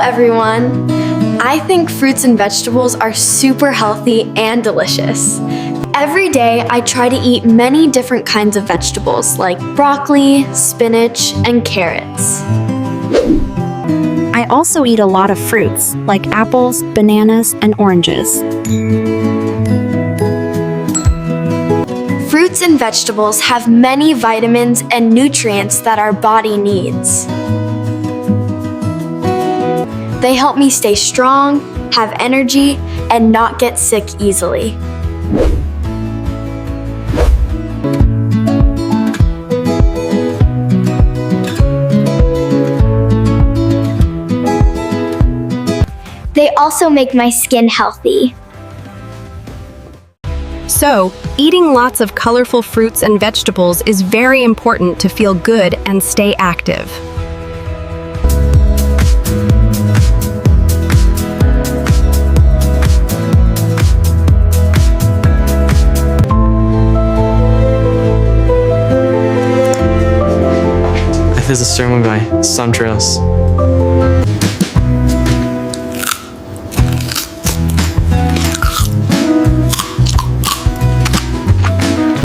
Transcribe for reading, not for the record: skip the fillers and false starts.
everyone! I think fruits and vegetables are super healthy and delicious. Every day, I try to eat many different kinds of vegetables like broccoli, spinach, and carrots. I also eat a lot of fruits, like apples, bananas, and oranges. Fruits and vegetables have many vitamins and nutrients that our body needs. They help me stay strong, have energy, and not get sick easily. They also make my skin healthy. So, eating lots of colorful fruits and vegetables is very important to feel good and stay active. There's a sermon by Suntrails.